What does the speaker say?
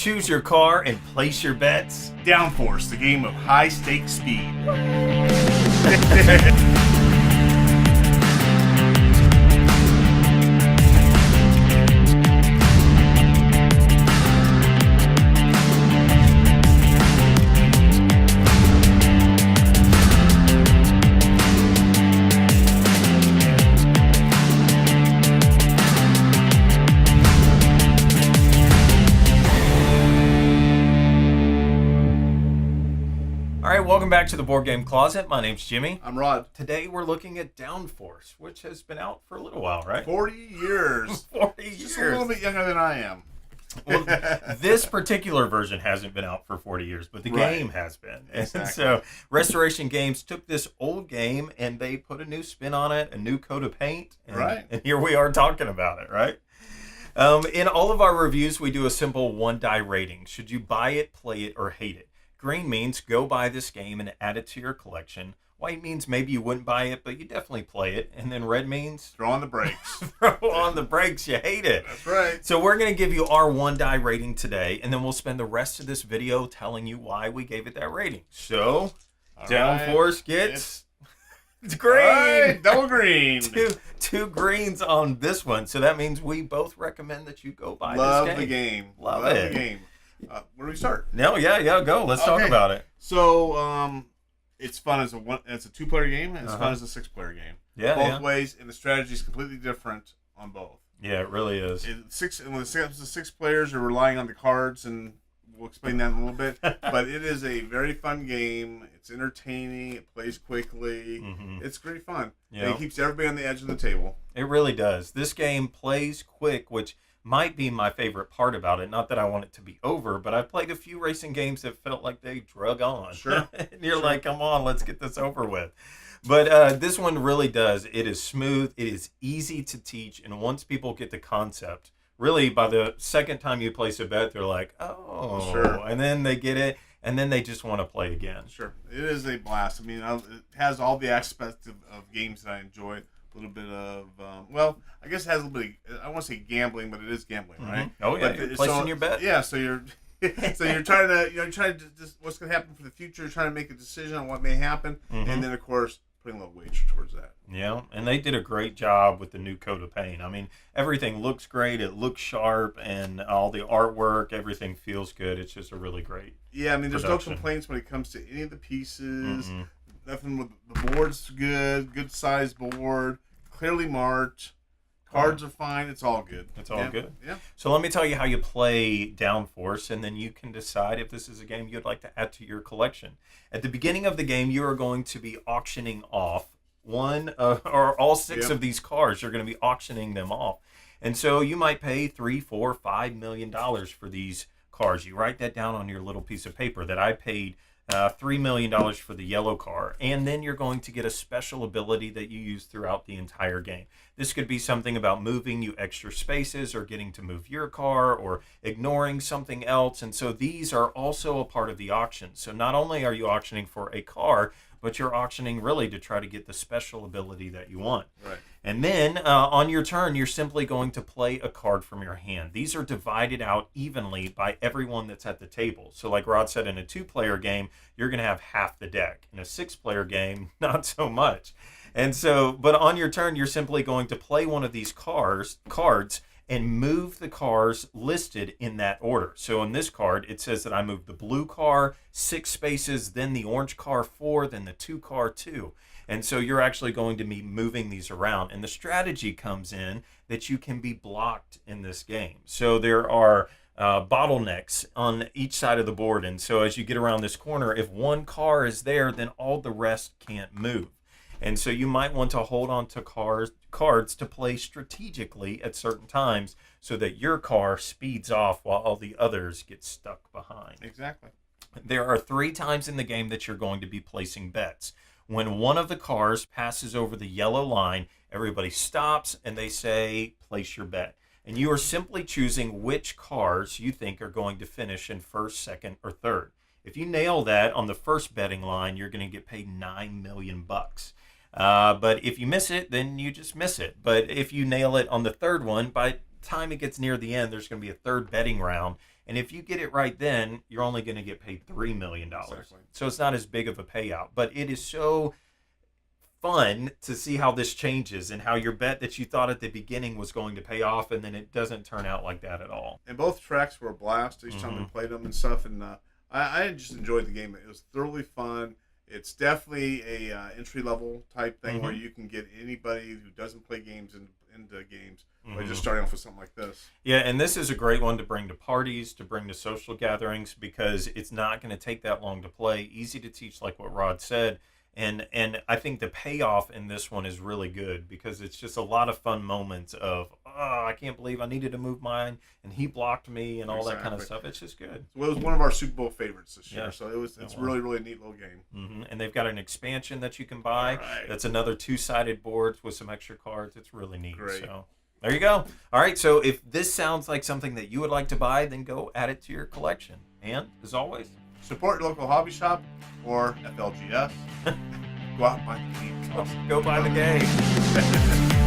Choose your car and place your bets. Downforce, the game of high-stakes speed. Welcome back to the Board Game Closet. My name's Jimmy. I'm Rod. Today we're looking at Downforce, which has been out for a little while, right? 40 years. 40 years. Just a little bit younger than I am. Well, this particular version hasn't been out for 40 years, but the game has been. Exactly. And so Restoration Games took this old game and they put a new spin on it, a new coat of paint. And, and here we are talking about it, right? In all of our reviews, we do a simple one-die rating. Should you buy it, play it, or hate it? Green means go buy this game and add it to your collection. White means maybe you wouldn't buy it, but you definitely play it. And then red means throw on the brakes. Throw on the brakes. You hate it. That's right. So we're going to give you our one-die rating today, and then we'll spend the rest of this video telling you why we gave it that rating. So, Downforce gets it's green. All right, double green. Two greens on this one. So that means we both recommend that you go buy this game. Love the game. Where do we start? No, yeah, go. Let's talk about it. So, it's fun as it's a 2-player game, and it's fun as a 6-player game. Yeah, both ways, and the strategy is completely different on both. Yeah, it really is. When the 6 players are relying on the cards, and we'll explain that in a little bit. But it is a very fun game. It's entertaining. It plays quickly. It's great fun. Yeah, and it keeps everybody on the edge of the table. It really does. This game plays quick, which might be my favorite part about it. Not that I want it to be over, but I've played a few racing games that felt like they drug on. Sure. And you're like, come on, let's get this over with. But this one really does. It is smooth. It is easy to teach. And once people get the concept, really by the second time you place a bet, they're like, oh. Sure. And then they get it. And then they just want to play again. Sure. It is a blast. I mean, it has all the aspects of games that I enjoy. A little bit of, I guess it has a little bit of, I want to say gambling, but it is gambling, right? Oh, yeah. You're placing your bet. Yeah, so you're trying to, just what's going to happen for the future, trying to make a decision on what may happen, and then, of course, putting a little wager towards that. Yeah, and they did a great job with the new coat of paint. I mean, everything looks great. It looks sharp, and all the artwork, everything feels good. It's just a really great Yeah, I mean, there's no complaints when it comes to any of the pieces. Nothing with the board's good sized board, clearly marked. Cards are fine. It's all good. It's all good. Yeah. So let me tell you how you play Downforce, and then you can decide if this is a game you'd like to add to your collection. At the beginning of the game, you are going to be auctioning off one or all 6 of these cards. You're going to be auctioning them off, and so you might pay $3, $4, $5 million for these cards. You write that down on your little piece of paper that I paid $3 million for the yellow car, and then you're going to get a special ability that you use throughout the entire game. This could be something about moving you extra spaces, or getting to move your car, or ignoring something else, and so these are also a part of the auction. So not only are you auctioning for a car, but you're auctioning really to try to get the special ability that you want. Right. And then on your turn, you're simply going to play a card from your hand. These are divided out evenly by everyone that's at the table. So like Rod said, in a 2-player game, you're going to have half the deck. In a 6-player game, not so much. And so, but on your turn, you're simply going to play one of these cards and move the cars listed in that order. So in this card, it says that I moved the blue car 6 spaces, then the orange car 4, then the 2 car 2. And so you're actually going to be moving these around. And the strategy comes in that you can be blocked in this game. So there are bottlenecks on each side of the board. And so as you get around this corner, if one car is there, then all the rest can't move. And so you might want to hold on to cards to play strategically at certain times so that your car speeds off while all the others get stuck behind. Exactly. There are 3 times in the game that you're going to be placing bets. When one of the cars passes over the yellow line, everybody stops and they say, place your bet. And you are simply choosing which cars you think are going to finish in first, second, or third. If you nail that on the first betting line, you're going to get paid $9 million. But if you miss it, then you just miss it. But if you nail it on the third one, by time it gets near the end, there's going to be a third betting round. And if you get it right then, you're only going to get paid $3 million. Exactly. So it's not as big of a payout. But it is so fun to see how this changes and how your bet that you thought at the beginning was going to pay off, and then it doesn't turn out like that at all. And both tracks were a blast each time we played them and stuff. And I just enjoyed the game. It was thoroughly fun. It's definitely a entry-level type thing where you can get anybody who doesn't play games into games by just starting off with something like this. Yeah, and this is a great one to bring to parties, to bring to social gatherings, because it's not going to take that long to play. Easy to teach, like what Rod said. And I think the payoff in this one is really good, because it's just a lot of fun moments of, oh, I can't believe I needed to move mine, and he blocked me, and all that kind of stuff. It's just good. So it was one of our Super Bowl favorites this year. So it's really, really a neat little game. And they've got an expansion that you can buy. Right. That's another 2-sided board with some extra cards. It's really neat. Great. So there you go. All right, so if this sounds like something that you would like to buy, then go add it to your collection. And as always, support your local hobby shop or FLGS. Go out and buy the game. Go buy the game.